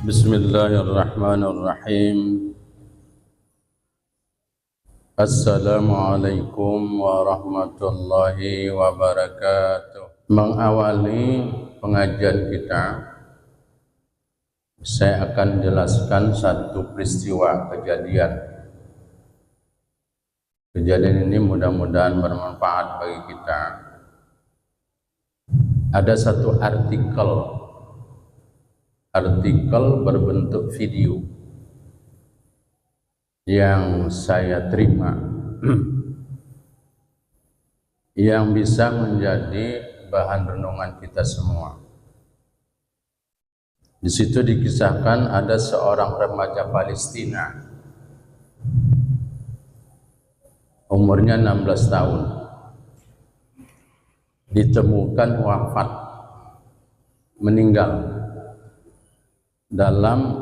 Bismillahirrahmanirrahim. Assalamualaikum warahmatullahi wabarakatuh. Mengawali pengajian kita, saya akan jelaskan satu peristiwa kejadian. Kejadian ini mudah-mudahan bermanfaat bagi kita. Ada satu artikel berbentuk video yang saya terima yang bisa menjadi bahan renungan kita semua. Di situ dikisahkan ada seorang remaja Palestina, umurnya 16 tahun, ditemukan wafat, meninggal dalam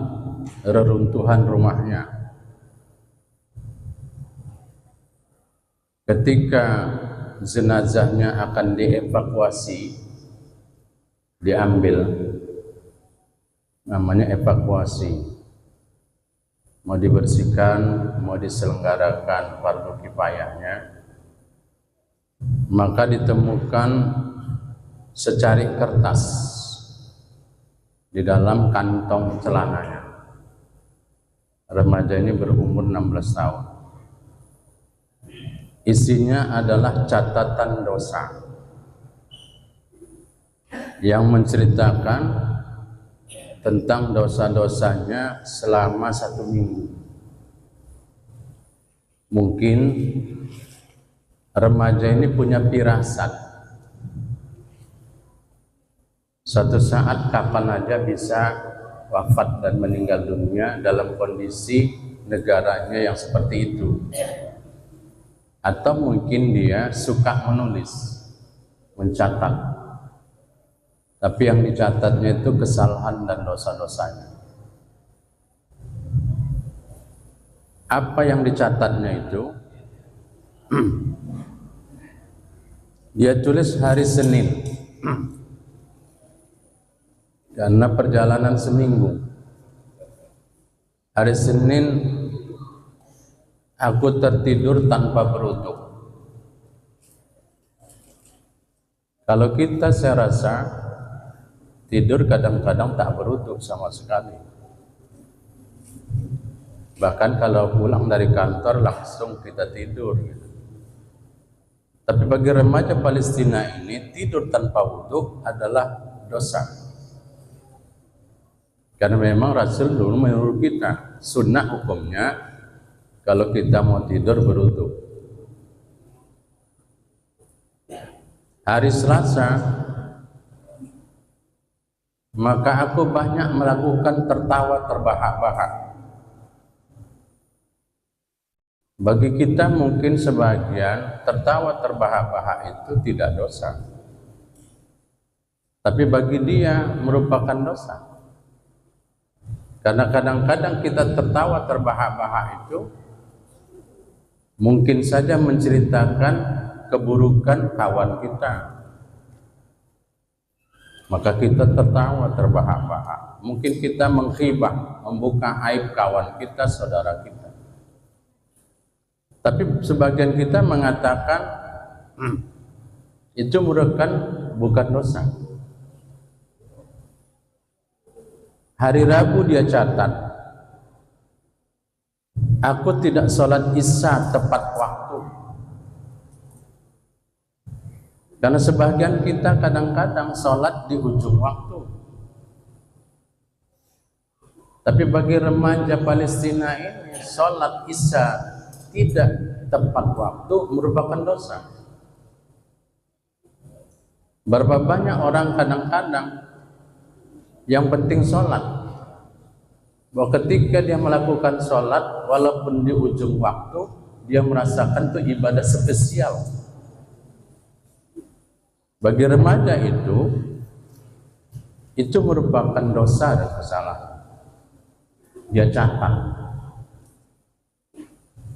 reruntuhan rumahnya. Ketika jenazahnya akan dievakuasi, diambil, namanya evakuasi, mau dibersihkan, mau diselenggarakan fardu kifayahnya, maka ditemukan secarik kertas di dalam kantong celananya. Remaja ini berumur 16 tahun. Isinya adalah catatan dosa yang menceritakan tentang dosa-dosanya selama 1 minggu. Mungkin remaja ini punya firasat, suatu saat kapan aja bisa wafat dan meninggal dunia dalam kondisi negaranya yang seperti itu. Atau mungkin dia suka menulis, mencatat, tapi yang dicatatnya itu kesalahan dan dosa-dosanya. Apa yang dicatatnya itu? Dia tulis hari Senin, karena perjalanan seminggu. Hari Senin aku tertidur tanpa beruduk. Kalau kita, saya rasa tidur kadang-kadang tak beruduk sama sekali. Bahkan kalau pulang dari kantor langsung kita tidur. Tapi bagi remaja Palestina ini, tidur tanpa wudhu adalah dosa. Karena memang Rasul dulu menyuruh kita, sunnah hukumnya kalau kita mau tidur berwudhu. Hari Selasa, maka aku banyak melakukan tertawa terbahak-bahak. Bagi kita mungkin sebagian tertawa terbahak-bahak itu tidak dosa, tapi bagi dia merupakan dosa. Karena kadang-kadang kita tertawa terbahak-bahak itu mungkin saja menceritakan keburukan kawan kita, maka kita tertawa terbahak-bahak. Mungkin kita menghibah, membuka aib kawan kita, saudara kita. Tapi sebagian kita mengatakan itu merupakan bukan dosa. Hari Rabu dia catat, aku tidak sholat isya tepat waktu. Karena sebagian kita kadang-kadang sholat di ujung waktu. Tapi bagi remaja Palestina ini, sholat isya tidak tepat waktu merupakan dosa. Berapa banyak orang kadang-kadang yang penting sholat, bahwa ketika dia melakukan sholat walaupun di ujung waktu, dia merasakan itu ibadah spesial. Bagi remaja itu merupakan dosa dan kesalahan.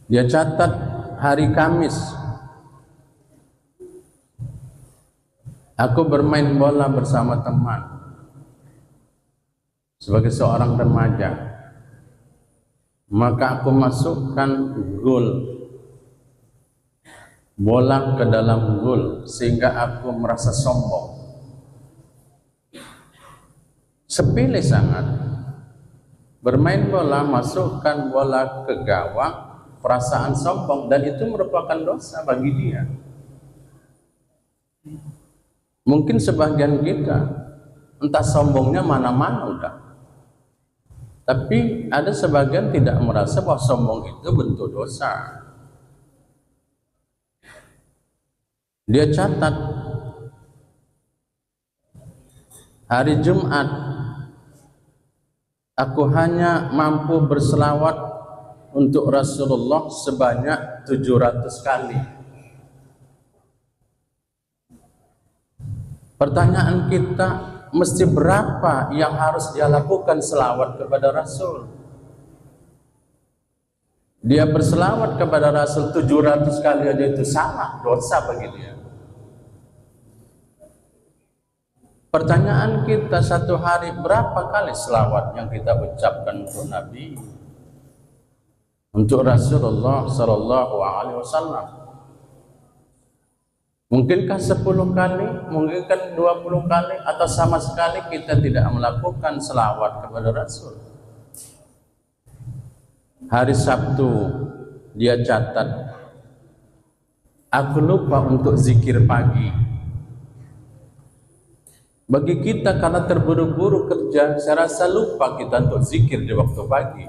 Dia catat hari Kamis, aku bermain bola bersama teman. sebagai seorang remaja, maka aku masukkan bola ke dalam gol sehingga aku merasa sombong. Sepele sangat. Bermain bola, masukkan bola ke gawang, perasaan sombong, dan itu merupakan dosa bagi dia. Mungkin sebagian kita entah sombongnya mana-mana udah, tapi ada sebagian tidak merasa bahwa sombong itu bentuk dosa. Dia catat hari Jumat aku hanya mampu berselawat untuk Rasulullah sebanyak 700 kali. Pertanyaan kita, mesti berapa yang harus dia lakukan selawat kepada Rasul? Dia berselawat kepada Rasul 700 kali aja itu salah, dosa bagi dia. Pertanyaan kita, satu hari berapa kali selawat yang kita ucapkan untuk Nabi, untuk Rasulullah Sallallahu Alaihi Wasallam? Mungkinkah 10 kali, mungkinkah 20 kali, atau sama sekali kita tidak melakukan selawat kepada Rasul? Hari Sabtu dia catat, aku lupa untuk zikir pagi. Bagi kita karena terburu-buru kerja, saya rasa lupa kita untuk zikir di waktu pagi.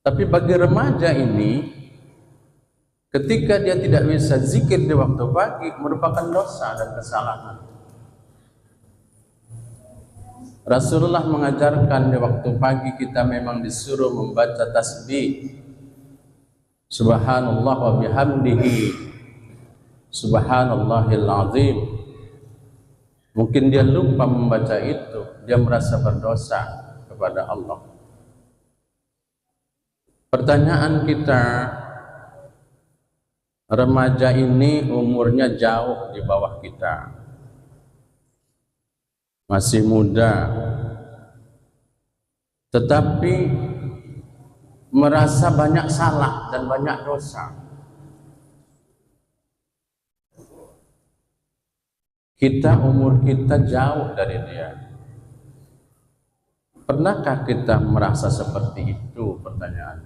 Tapi bagi remaja ini, ketika dia tidak bisa zikir di waktu pagi, merupakan dosa dan kesalahan. Rasulullah mengajarkan di waktu pagi kita memang disuruh membaca tasbih, Subhanallah wa bihamdihi, Subhanallahil azim. Mungkin dia lupa membaca itu, dia merasa berdosa kepada Allah. Pertanyaan kita, remaja ini umurnya jauh di bawah kita, masih muda, tetapi merasa banyak salah dan banyak dosa. Umur kita jauh dari dia. Pernahkah kita merasa seperti itu? Pertanyaan.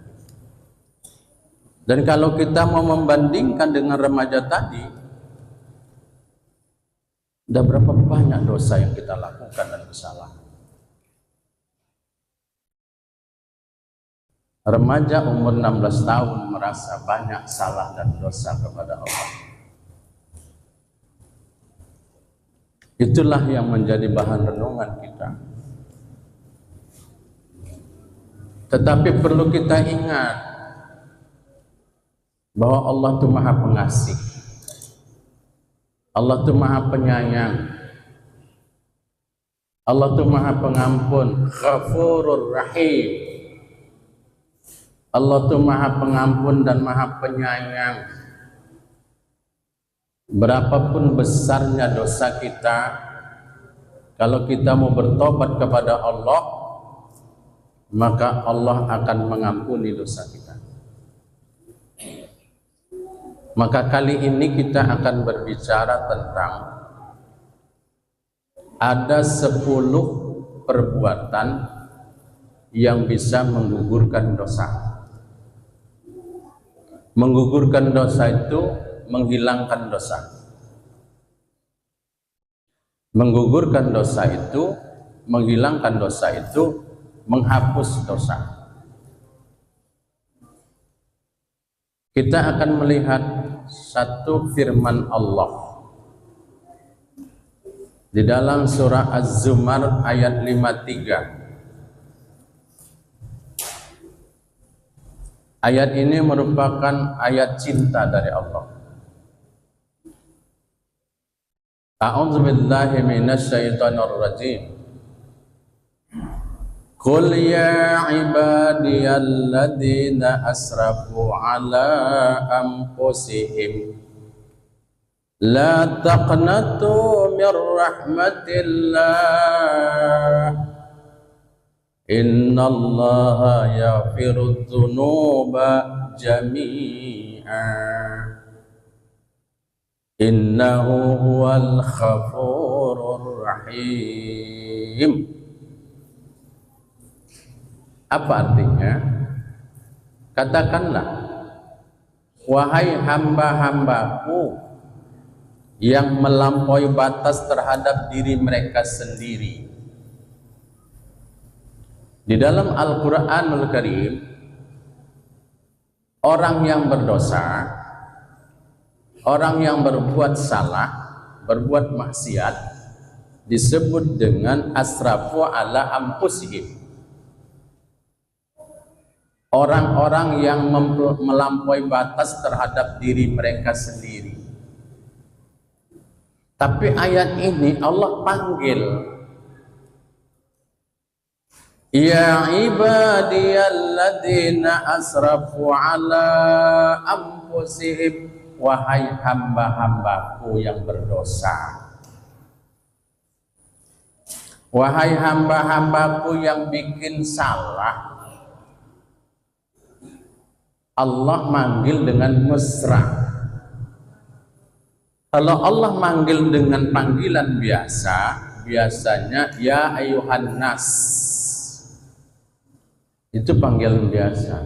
Dan kalau kita mau membandingkan dengan remaja tadi, udah berapa banyak dosa yang kita lakukan dan kesalahan. Remaja umur 16 tahun merasa banyak salah dan dosa kepada Allah. Itulah yang menjadi bahan renungan kita. Tetapi perlu kita ingat bahwa Allah itu Maha Pengasih, Allah itu Maha Penyayang, Allah itu Maha Pengampun, Ghafurur Rahim. Allah itu Maha Pengampun dan Maha Penyayang. Berapapun besarnya dosa kita, kalau kita mau bertobat kepada Allah, maka Allah akan mengampuni dosa kita. Maka kali ini kita akan berbicara tentang ada 10 perbuatan yang bisa menggugurkan dosa. Menggugurkan dosa itu menghilangkan dosa. Menggugurkan dosa itu, menghilangkan dosa itu, menghapus dosa. Kita akan melihat satu firman Allah di dalam surah Az-Zumar ayat 53. Ayat ini merupakan ayat cinta dari Allah. A'udzu billahi minasyaitonir rajim. Qul ya ibadiyalladzina asrafu ala anfusihim La taqnatu min rahmatillah. Innallaha yaghfiru dzunuba jami'a. Innahu huwal ghafurur rahim. Apa artinya? Katakanlah, wahai hamba-hambaku yang melampaui batas terhadap diri mereka sendiri. Di dalam Al-Quranul Karim, orang yang berdosa, orang yang berbuat salah, berbuat maksiat, disebut dengan asrafu ala anfusihim. Orang-orang yang melampaui batas terhadap diri mereka sendiri. Tapi ayat ini Allah panggil, ya ibadiyalladzina asrafu ala anfusihim, wahai hamba-hambaku yang berdosa, wahai hamba-hambaku yang bikin salah. Allah manggil dengan mesra. Kalau Allah manggil dengan panggilan biasa, biasanya ya ayuhan nas, itu panggilan biasa.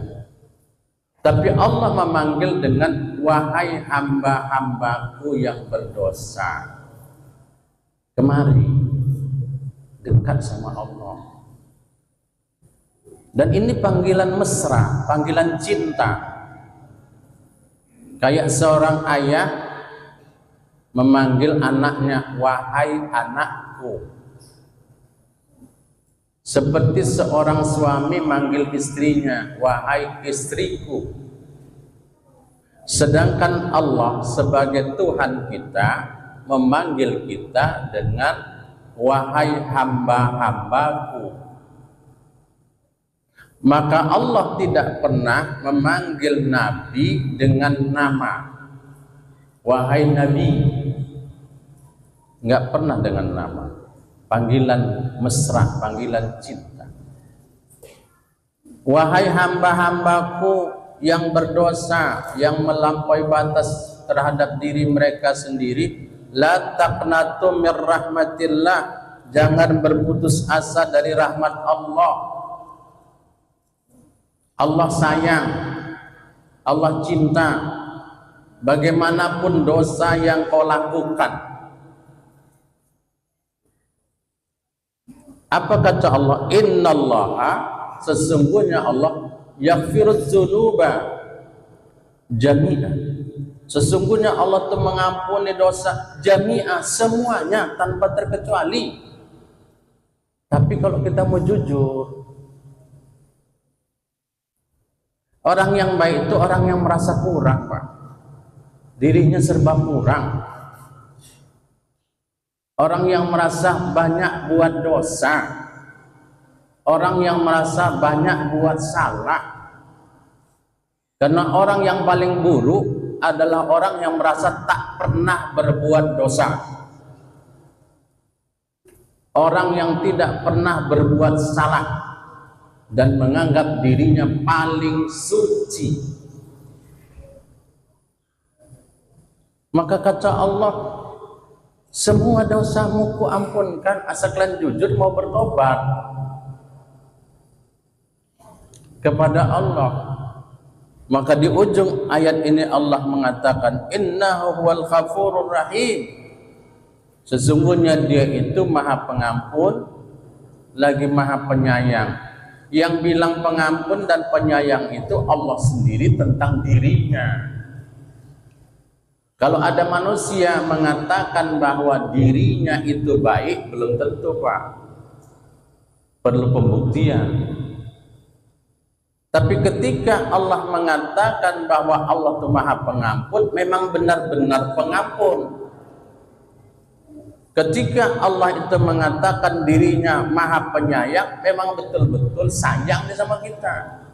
Tapi Allah memanggil dengan wahai hamba-hambaku yang berdosa, kemari dekat sama Allah. Dan ini panggilan mesra, panggilan cinta. Kayak seorang ayah memanggil anaknya, wahai anakku. Seperti seorang suami manggil istrinya, wahai istriku. Sedangkan Allah sebagai Tuhan kita memanggil kita dengan wahai hamba-hambaku. Maka Allah tidak pernah memanggil Nabi dengan nama, wahai Nabi, nggak pernah dengan nama. Panggilan mesra, panggilan cinta. Wahai hamba-hambaku yang berdosa, yang melampaui batas terhadap diri mereka sendiri, la taqnatu mir rahmatillah, jangan berputus asa dari rahmat Allah. Allah sayang, Allah cinta, bagaimanapun dosa yang kau lakukan. Apa kata Allah? Innallaha, sesungguhnya Allah, yaghfirudz dzunuba jami'a. Sesungguhnya Allah itu mengampuni dosa jami'a, semuanya tanpa terkecuali. Tapi kalau kita mau jujur, orang yang baik itu orang yang merasa kurang, Pak. Dirinya serba kurang. Orang yang merasa banyak buat dosa. Orang yang merasa banyak buat salah. Karena orang yang paling buruk adalah orang yang merasa tak pernah berbuat dosa. Orang yang tidak pernah berbuat salah dan menganggap dirinya paling suci. Maka kata Allah, semua dosamu ku ampunkan asal kalian jujur mau bertobat kepada Allah. Maka di ujung ayat ini Allah mengatakan, innahu huwal ghafurur rahim, sesungguhnya dia itu maha pengampun lagi maha penyayang. Yang bilang pengampun dan penyayang itu Allah sendiri tentang dirinya. Kalau ada manusia mengatakan bahwa dirinya itu baik, belum tentu, Pak. Perlu pembuktian. Tapi ketika Allah mengatakan bahwa Allah itu maha pengampun, memang benar-benar pengampun. Ketika Allah itu mengatakan dirinya maha penyayang, memang betul-betul sayang sama kita.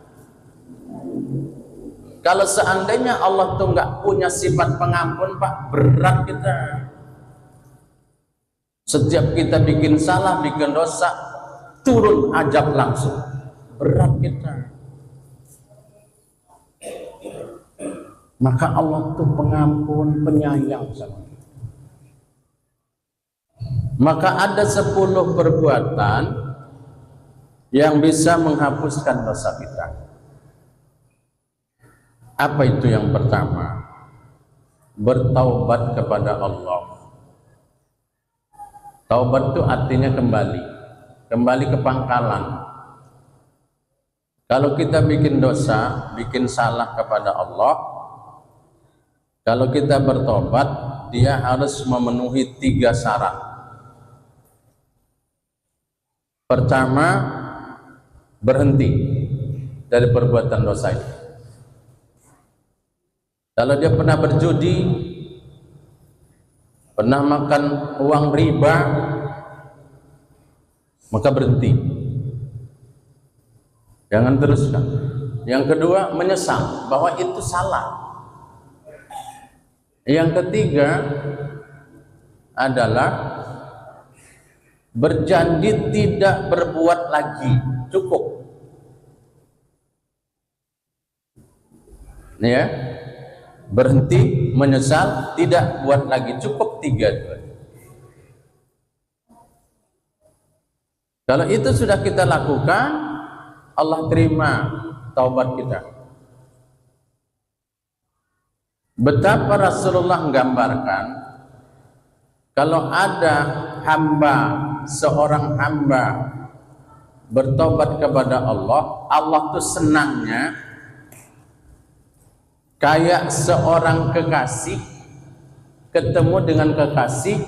Kalau seandainya Allah tuh nggak punya sifat pengampun, Pak, berat kita. Setiap kita bikin salah, bikin dosa, turun azab langsung. Berat kita. Maka Allah tuh pengampun, penyayang sama kita. Maka ada 10 perbuatan yang bisa menghapuskan dosa kita. Apa itu yang pertama? Bertaubat kepada Allah. Taubat itu artinya kembali ke pangkalan. Kalau kita bikin dosa, bikin salah kepada Allah, kalau kita bertobat, dia harus memenuhi 3 syarat. Pertama, berhenti dari perbuatan dosa itu. Kalau dia pernah berjudi, pernah makan uang riba, maka berhenti. Jangan teruskan. Yang kedua, menyesal bahwa itu salah. Yang ketiga adalah berjanji tidak berbuat lagi. Cukup. Ya. Berhenti, menyesal, tidak buat lagi. Cukup 3. Kalau itu sudah kita lakukan, Allah terima taubat kita. Betapa Rasulullah menggambarkan, kalau ada hamba, seorang hamba bertobat kepada Allah, Allah tuh senangnya kayak seorang kekasih ketemu dengan kekasih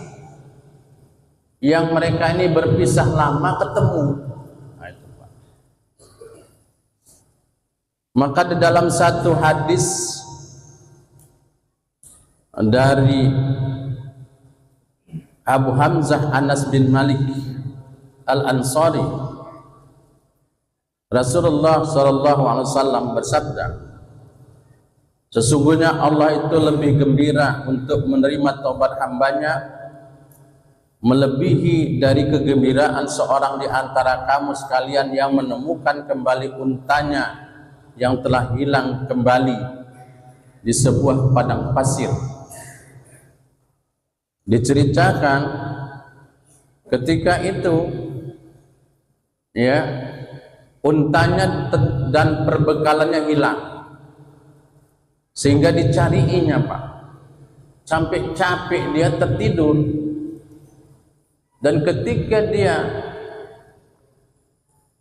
yang mereka ini berpisah lama ketemu. Nah, itu, Pak. Maka di dalam satu hadis dari Abu Hamzah Anas bin Malik Al-Ansari, Rasulullah SAW bersabda, sesungguhnya Allah itu lebih gembira untuk menerima taubat hambanya melebihi dari kegembiraan seorang di antara kamu sekalian yang menemukan kembali untanya yang telah hilang kembali di sebuah padang pasir. Diceritakan ketika itu, ya, untanya dan perbekalannya hilang, sehingga dicariinya, Pak, sampai capek dia tertidur. Dan ketika dia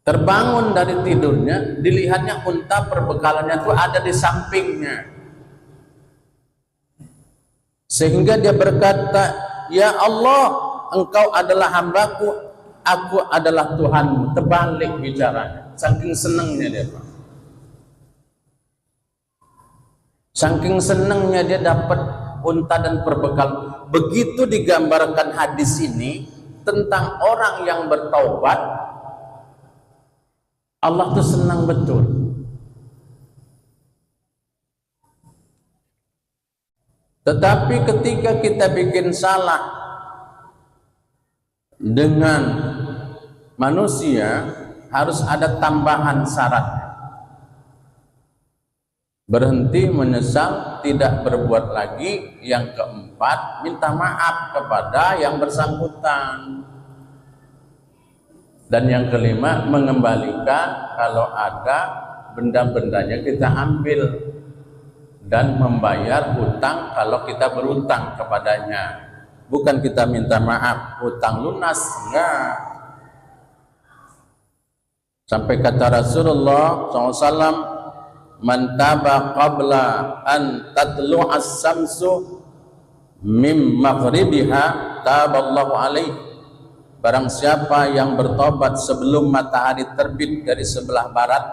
terbangun dari tidurnya, dilihatnya unta perbekalannya itu ada di sampingnya, sehingga dia berkata, ya Allah, engkau adalah hambaku, aku adalah Tuhanmu. Terbalik bicaranya, saking senangnya dia, Pak. Saking senangnya dia dapat unta dan perbekal. Begitu digambarkan hadis ini tentang orang yang bertaubat, Allah tuh senang betul. Tetapi ketika kita bikin salah dengan manusia, harus ada tambahan syarat. Berhenti, menyesal, tidak berbuat lagi. Yang keempat, minta maaf kepada yang bersangkutan. Dan yang kelima, mengembalikan kalau ada benda-bendanya kita ambil, dan membayar hutang kalau kita berhutang kepadanya. Bukan kita minta maaf, hutang lunas, enggak. Sampai kata Rasulullah SAW, man taba qabla an tatlu'as samsu mim maghribiha taballahu alaih. Barang siapa yang bertobat sebelum matahari terbit dari sebelah barat,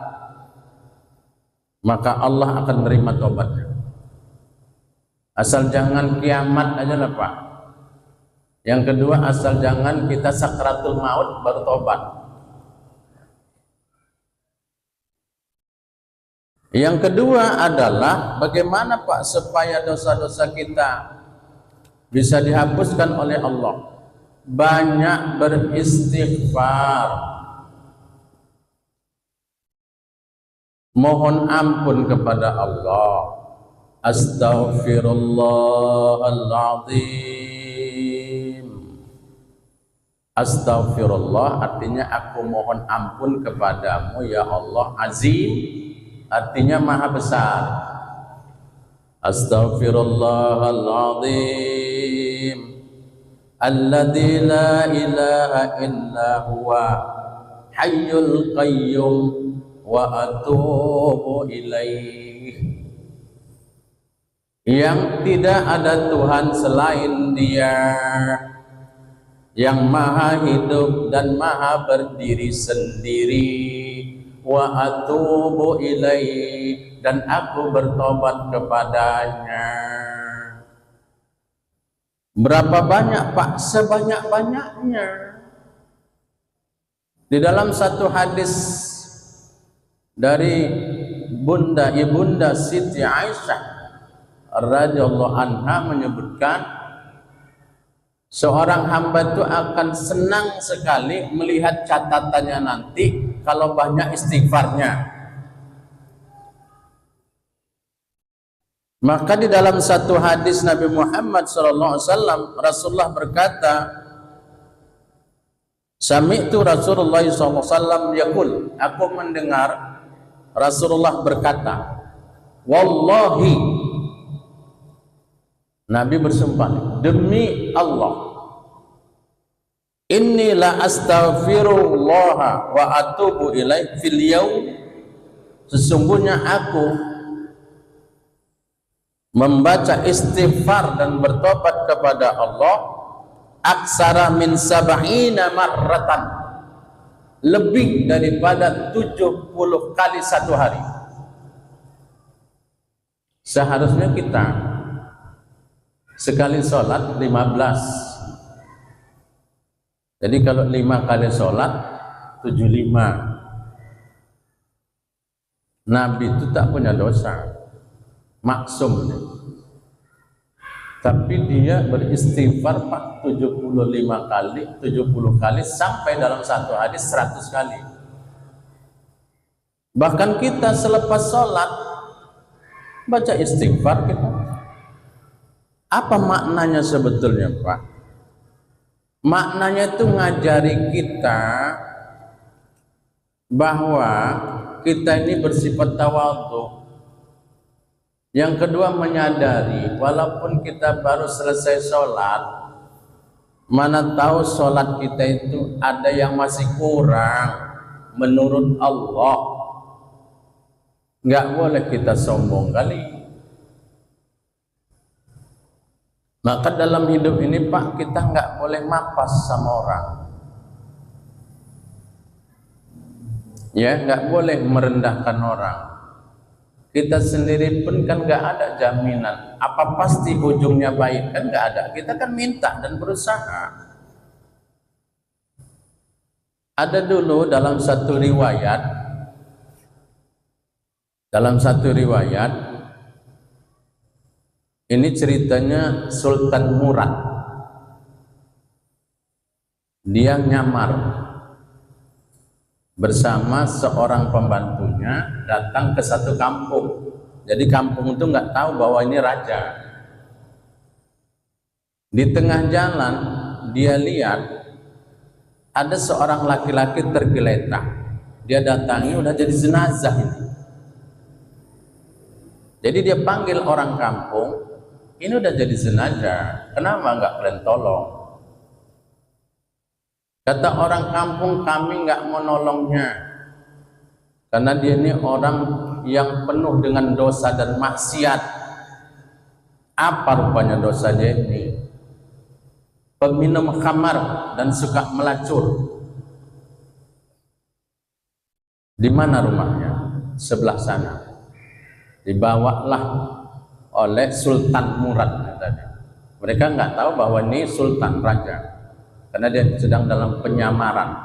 maka Allah akan menerima tobatnya. Asal jangan kiamat aja lah, Pak. Yang kedua, asal jangan kita sakratul maut baru tobat. Yang kedua adalah bagaimana Pak supaya dosa-dosa kita bisa dihapuskan oleh Allah. Banyak beristighfar, mohon ampun kepada Allah. Astaghfirullahaladzim. Astaghfirullah artinya aku mohon ampun kepadamu ya Allah. Azim artinya maha besar. Astaghfirullahaladzim alladzi la ilaha illa huwa hayyul qayyum wa atubu ilaih. Yang tidak ada Tuhan selain Dia, yang maha hidup dan maha berdiri sendiri. Wa atubu ilaih, dan aku bertobat kepadanya. Berapa banyak Pak? Sebanyak-banyaknya. Di dalam satu hadis dari Ibunda Siti Aisyah radhiyallahu anha menyebutkan, seorang hamba itu akan senang sekali melihat catatannya nanti kalau banyak istighfarnya. Maka di dalam satu hadis Nabi Muhammad SAW, Rasulullah berkata, Sami'tu Rasulullah SAW yaqul, aku mendengar Rasulullah berkata, wallahi, Nabi bersumpah, demi Allah, inni la astaghfirullah wa atubu ilaih fil yaum, sesungguhnya aku membaca istighfar dan bertobat kepada Allah aksara min sab'ina marratan, lebih daripada 70 kali satu hari. Seharusnya kita sekali sholat 15. Jadi kalau 5 kali sholat 75. Nabi itu tak punya dosa, maksum. Tapi dia beristighfar Pak 75 kali, 70 kali, sampai dalam satu hadis 100 kali. Bahkan kita selepas sholat baca istighfar kita. Apa maknanya sebetulnya Pak? Maknanya itu ngajari kita bahwa kita ini bersifat tawadhu. Yang kedua menyadari walaupun kita baru selesai sholat, mana tahu sholat kita itu ada yang masih kurang menurut Allah. Nggak boleh kita sombong kali. Maka dalam hidup ini Pak, kita nggak boleh mapas sama orang. Ya, nggak boleh merendahkan orang. Kita sendiri pun kan nggak ada jaminan apa pasti ujungnya baik, kan nggak ada. Kita kan minta dan berusaha. Ada dulu dalam satu riwayat, ini ceritanya Sultan Murad. Dia nyamar bersama seorang pembantunya datang ke satu kampung. Jadi kampung itu nggak tahu bahwa ini raja. Di tengah jalan dia lihat ada seorang laki-laki tergeletak. Dia datangi, udah jadi jenazah ini. Jadi dia panggil orang kampung, ini udah jadi jenazah, kenapa nggak kalian tolong? Kata orang kampung, kami nggak mau nolongnya karena dia ini orang yang penuh dengan dosa dan maksiat. Apa rupanya dosa dia ini? Peminum khamar dan suka melacur. Di mana rumahnya? Sebelah sana. Dibawalah oleh Sultan Murad katanya. Mereka nggak tahu bahwa ini Sultan Raja, karena dia sedang dalam penyamaran.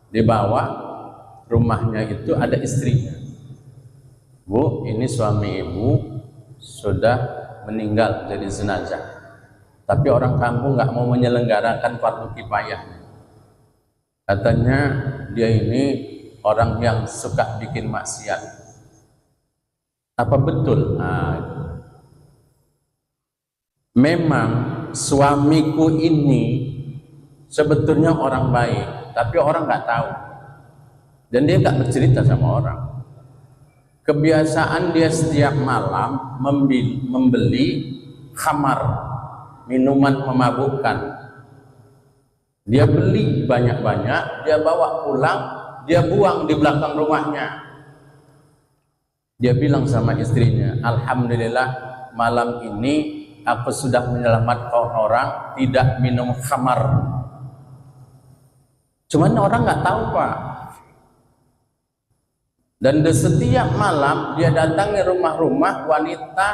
Dibawa, rumahnya itu ada istrinya. Bu, ini suami ibu sudah meninggal jadi jenazah, tapi orang kampung nggak mau menyelenggarakan fardu kifayah. Katanya dia ini orang yang suka bikin maksiat. Apa betul? Memang suamiku ini sebetulnya orang baik, tapi orang nggak tahu, dan dia nggak bercerita sama orang. Kebiasaan dia setiap malam membeli khamar, minuman memabukkan. Dia beli banyak-banyak, dia bawa pulang, dia buang di belakang rumahnya. Dia bilang sama istrinya, alhamdulillah malam ini aku sudah menyelamatkan orang tidak minum khamar. Cuman orang nggak tahu, Pak. Dan di setiap malam dia datangi rumah-rumah wanita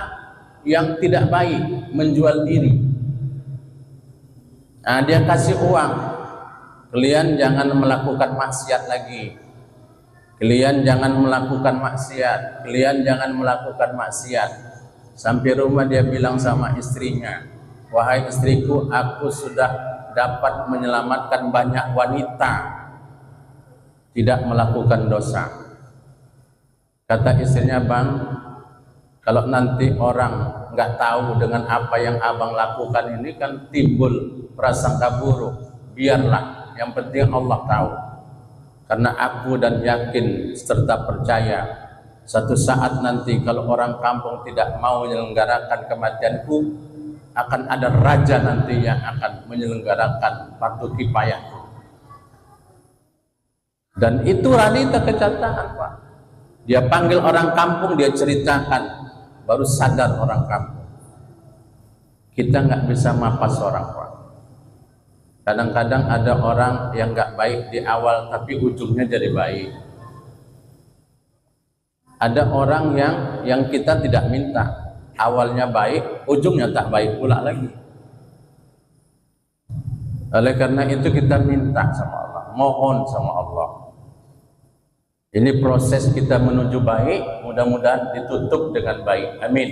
yang tidak baik, menjual diri. Nah, dia kasih uang, kalian jangan melakukan maksiat lagi, kalian jangan melakukan maksiat, kalian jangan melakukan maksiat. Sampai rumah dia bilang sama istrinya, wahai istriku, aku sudah dapat menyelamatkan banyak wanita tidak melakukan dosa. Kata istrinya, bang, kalau nanti orang nggak tahu dengan apa yang abang lakukan ini kan timbul prasangka buruk. Biarlah, yang penting Allah tahu. Karena aku dan yakin serta percaya satu saat nanti kalau orang kampung tidak mau menyelenggarakan kematianku, akan ada raja nanti yang akan menyelenggarakan fardu kifayahku. Dan itu realita kenyataan, Pak. Dia panggil orang kampung, dia ceritakan, baru sadar orang kampung. Kita nggak bisa mapas orang, Pak. Kadang-kadang ada orang yang nggak baik di awal, tapi ujungnya jadi baik. Ada orang yang kita tidak minta, awalnya baik, ujungnya tak baik pula lagi. Oleh karena itu kita minta sama Allah, mohon sama Allah. Ini proses kita menuju baik, mudah-mudahan ditutup dengan baik. Amin.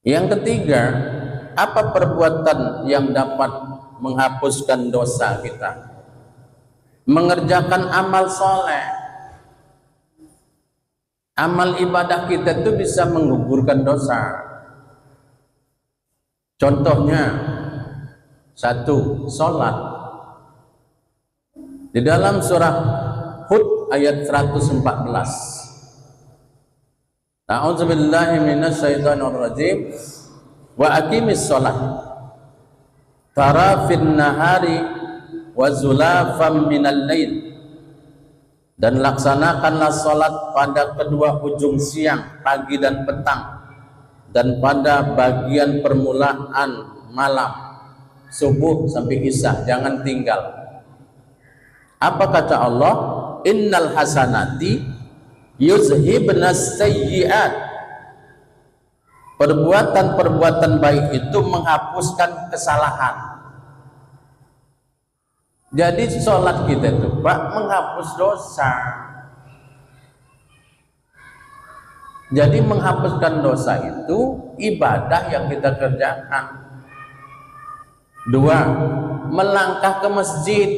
Yang ketiga, apa perbuatan yang dapat menghapuskan dosa kita? Mengerjakan amal soleh. Amal ibadah kita itu bisa menggugurkan dosa. Contohnya, satu, sholat. Di dalam surah Hud ayat 114. A'udzubillahi minasyaitonirrajim. Wa aqimis shalah tarafin nahari wa zulafam minal lail. Dan laksanakanlah salat pada kedua ujung siang, pagi dan petang, dan pada bagian permulaan malam, subuh sampai isya, jangan tinggal. Apa kata Allah? Innal hasanati yuzhibnas sayyi'at. Perbuatan-perbuatan baik itu menghapuskan kesalahan. Jadi sholat kita itu, Pak, menghapus dosa. Jadi menghapuskan dosa itu ibadah yang kita kerjakan. Dua, melangkah ke masjid.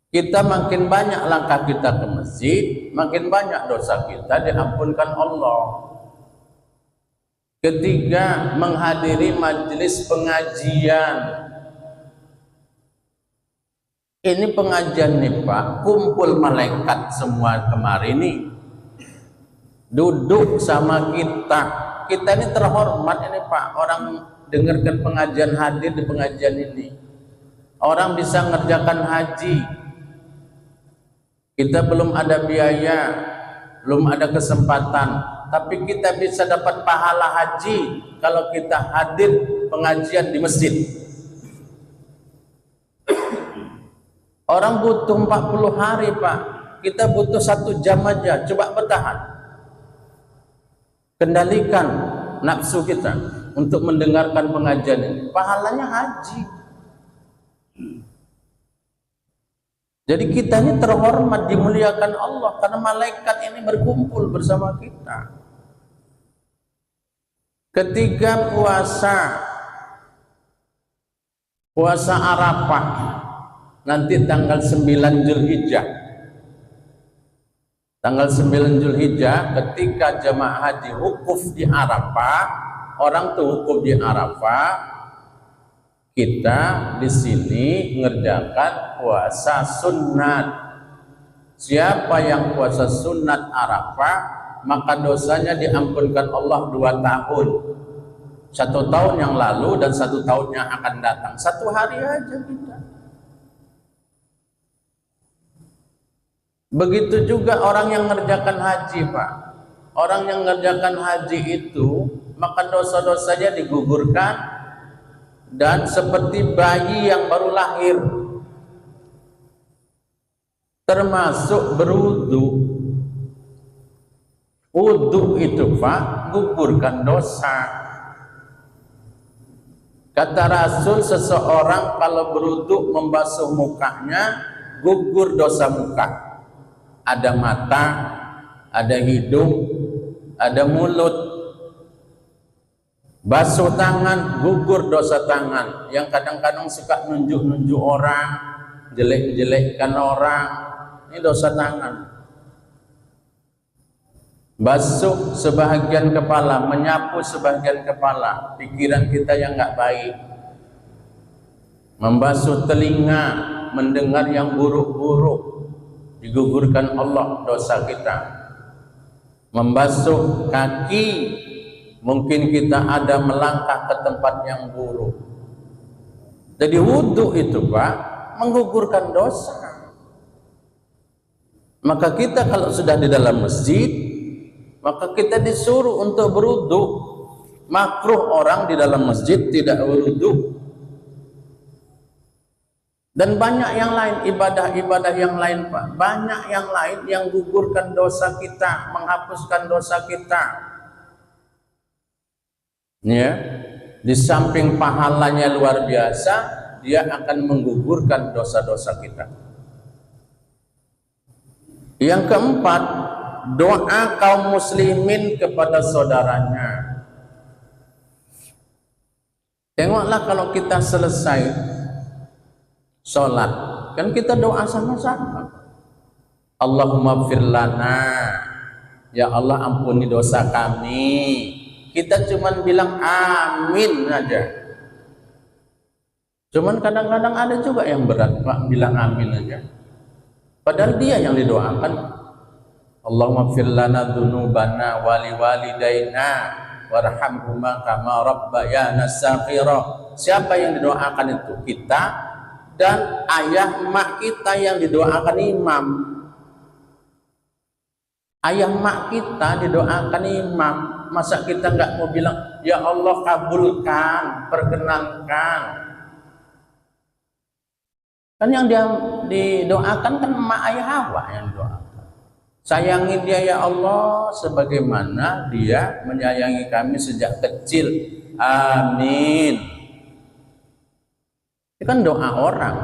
Kita makin banyak langkah kita ke masjid, makin banyak dosa kita diampunkan Allah. Ketiga, menghadiri majelis pengajian. Ini pengajian nih, Pak, kumpul malaikat semua kemarin nih, duduk sama kita. Kita ini terhormat ini, Pak, orang dengarkan pengajian, hadir di pengajian ini. Orang bisa ngerjakan haji. Kita belum ada biaya, belum ada kesempatan, tapi kita bisa dapat pahala haji kalau kita hadir pengajian di masjid. Orang butuh 40 hari, Pak. Kita butuh 1 jam aja. Coba bertahan. Kendalikan nafsu kita untuk mendengarkan pengajian ini. Pahalanya haji. Jadi kita ini terhormat, dimuliakan Allah karena malaikat ini berkumpul bersama kita. Ketika puasa Arafah nanti tanggal 9 Zulhijjah. Tanggal 9 Zulhijjah ketika jamaah haji wukuf di Arafah, orang tuh wukuf di Arafah, kita di sini mengerjakan puasa sunat. Siapa yang puasa sunat Arafah, maka dosanya diampunkan Allah 2 tahun. 1 tahun yang lalu dan 1 tahun yang akan datang. 1 hari aja kita. Begitu juga orang yang mengerjakan haji, Pak. Orang yang mengerjakan haji itu, maka dosa-dosanya digugurkan dan seperti bayi yang baru lahir. Termasuk berwudu. Wudu itu, Pak, gugurkan dosa. Kata Rasul, seseorang kalau berwudu membasuh mukanya, gugur dosa muka. Ada mata, ada hidung, ada mulut. Basuh tangan, gugur dosa tangan. Yang kadang-kadang suka nunjuk-nunjuk orang, jelek-jelekkan orang, ini dosa tangan. Basuh sebahagian kepala, menyapu sebahagian kepala, pikiran kita yang nggak baik. Membasuh telinga, mendengar yang buruk-buruk, digugurkan Allah dosa kita. Membasuh kaki, mungkin kita ada melangkah ke tempat yang buruk. Jadi wudu itu, Pak, menggugurkan dosa. Maka kita kalau sudah di dalam masjid, maka kita disuruh untuk berwudu. Makruh orang di dalam masjid tidak berwudu. Dan banyak yang lain, ibadah-ibadah yang lain, Pak. Banyak yang lain yang gugurkan dosa kita, menghapuskan dosa kita. Ya, di samping pahalanya luar biasa, dia akan menggugurkan dosa-dosa kita. Yang keempat, doa kaum muslimin kepada saudaranya. Tengoklah kalau kita selesai sholat, kan kita doa sama-sama. Allahumma fir lana, ya Allah ampuni dosa kami. Kita cuman bilang amin aja. Cuman kadang-kadang ada juga yang berat, Pak, bilang amin aja. Padahal dia yang didoakan. Allahumma fir lana dzunubana wali walidaina warhamhuma kama rabbayana shaghira. Siapa yang didoakan itu? Kita dan ayah mak kita yang didoakan imam. Ayah mak kita didoakan imam. Masa kita nggak mau bilang, ya Allah kabulkan, perkenankan. Kan yang dia didoakan kan mak ayah Hawa yang didoakan. Sayangi dia ya Allah sebagaimana dia menyayangi kami sejak kecil. Amin. Itu kan doa orang.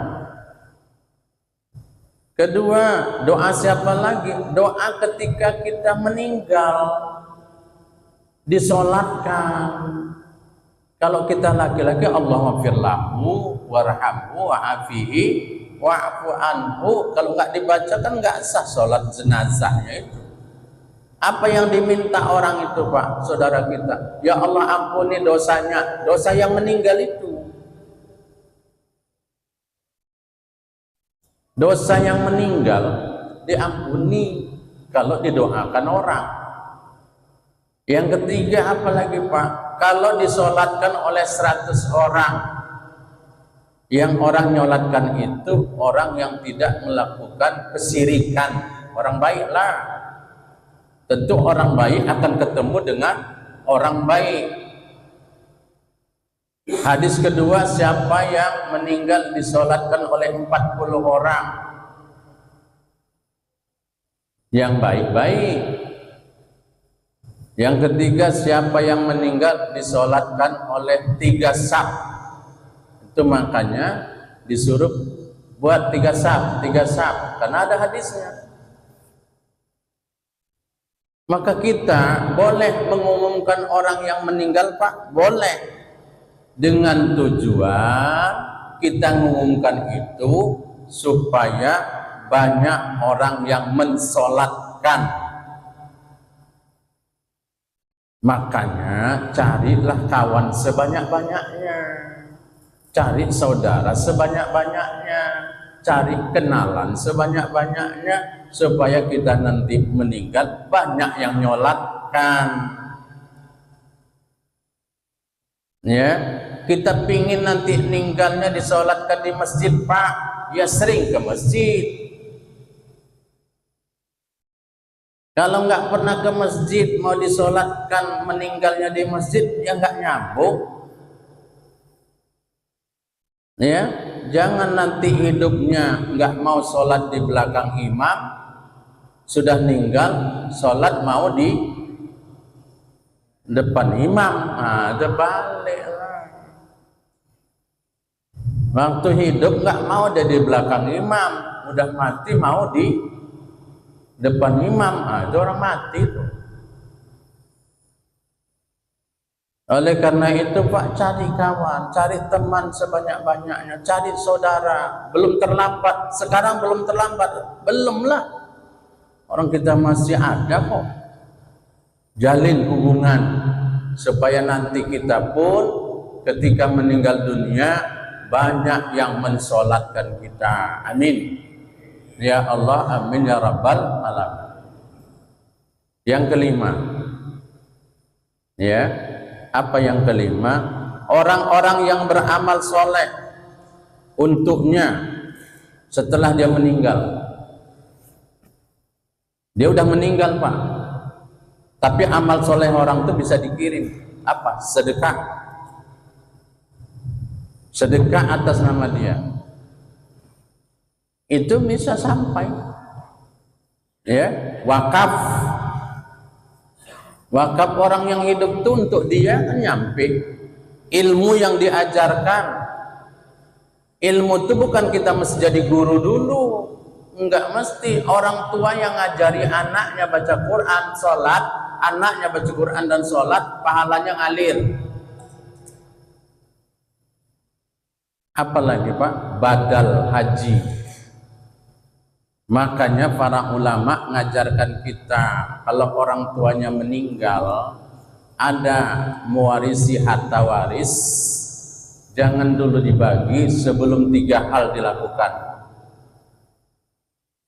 Kedua, doa siapa lagi? Doa ketika kita meninggal, disolatkan. Kalau kita laki-laki, Allahumma firlahu warhamhu wa'afihi wa'fu anhu. Kalau nggak dibaca kan nggak sah sholat jenazahnya itu. Apa yang diminta orang itu, Pak, saudara kita? Ya Allah ampuni dosanya, dosa yang meninggal itu. Dosa yang meninggal diampuni kalau didoakan orang. Yang ketiga apalagi, Pak? Kalau disolatkan oleh 100 orang, yang orang nyolatkan itu orang yang tidak melakukan kesyirikan, orang baiklah. Tentu orang baik akan ketemu dengan orang baik. Hadis kedua, siapa yang meninggal disolatkan oleh 40 orang yang baik-baik. Yang ketiga, siapa yang meninggal disolatkan oleh 3 saf. Itu makanya disuruh buat 3 saf, karena ada hadisnya. Maka kita boleh mengumumkan orang yang meninggal, Pak, boleh, dengan tujuan kita mengumumkan itu supaya banyak orang yang mensolatkan. Makanya carilah kawan sebanyak-banyaknya, cari saudara sebanyak-banyaknya, cari kenalan sebanyak-banyaknya, supaya kita nanti meninggal banyak yang nyolatkan. Ya, kita pingin nanti meninggalnya disolatkan di masjid, Pak, ya sering ke masjid. Kalau nggak pernah ke masjid, mau disolatkan meninggalnya di masjid, ya nggak nyambung. Ya, jangan nanti hidupnya nggak mau sholat di belakang imam, sudah meninggal sholat mau di depan imam. Terbalik lah. Waktu hidup nggak mau ada di belakang imam, udah mati mau di depan imam. Itu orang mati tuh. Oleh karena itu, Pak, cari kawan, cari teman sebanyak-banyaknya, cari saudara. Belum terlambat, sekarang belum terlambat, belumlah. Orang kita masih ada kok. Jalin hubungan supaya nanti kita pun ketika meninggal dunia banyak yang mensolatkan kita. Amin. Ya Allah, amin ya rabbal alamin. Yang kelima, ya, apa yang kelima? Orang-orang yang beramal soleh untuknya setelah dia meninggal. Dia udah meninggal, Pak, tapi amal soleh orang itu bisa dikirim. Apa? Sedekah. Sedekah atas nama dia. Itu bisa sampai. Ya, wakaf. Wakaf orang yang hidup itu untuk dia kan nyampe. Ilmu yang diajarkan, ilmu itu bukan kita mesti jadi guru dulu, enggak mesti. Orang tua yang ngajari anaknya baca Quran, sholat, anaknya baca Quran dan sholat, pahalanya ngalir. Apalagi, Pak, badal haji. Makanya para ulama ngajarkan kita, kalau orang tuanya meninggal, ada mewarisi harta waris, jangan dulu dibagi sebelum 3 hal dilakukan.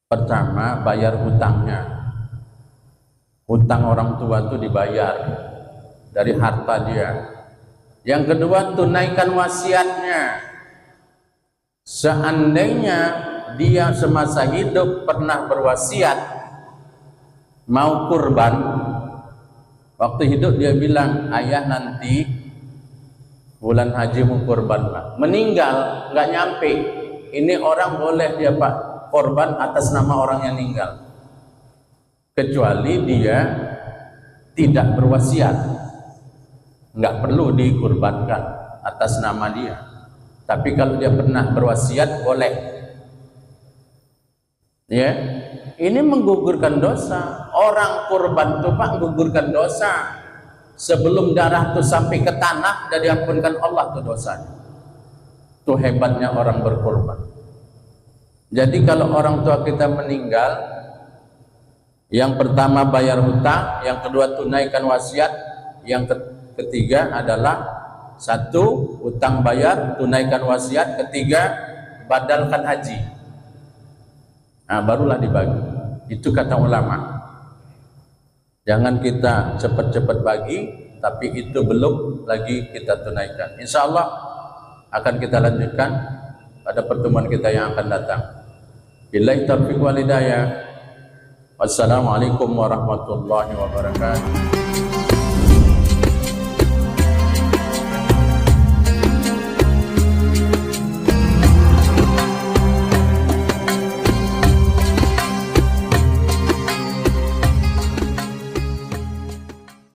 Pertama, bayar hutangnya. Hutang orang tua itu dibayar dari harta dia. Yang kedua, tunaikan wasiatnya. Seandainya dia semasa hidup pernah berwasiat mau kurban, waktu hidup dia bilang, ayah nanti bulan haji mau kurban, Pak. Meninggal nggak nyampe, ini orang boleh dia, Pak, korban atas nama orang yang meninggal, kecuali dia tidak berwasiat, nggak perlu dikurbankan atas nama dia. Tapi kalau dia pernah berwasiat boleh. Ya, ini menggugurkan dosa. Orang kurban itu, Pak, menggugurkan dosa. Sebelum darah itu sampai ke tanah dan diampunkan Allah tuh dosanya. Itu hebatnya orang berkorban. Jadi kalau orang tua kita meninggal, yang pertama bayar hutang, yang kedua tunaikan wasiat, yang ketiga adalah satu, hutang bayar, tunaikan wasiat, ketiga badalkan haji. Nah, barulah dibagi. Itu kata ulama. Jangan kita cepat-cepat bagi, tapi itu belum lagi kita tunaikan. Insya Allah akan kita lanjutkan pada pertemuan kita yang akan datang. Billahi taufiq wal hidayah. Wassalamualaikum warahmatullahi wabarakatuh.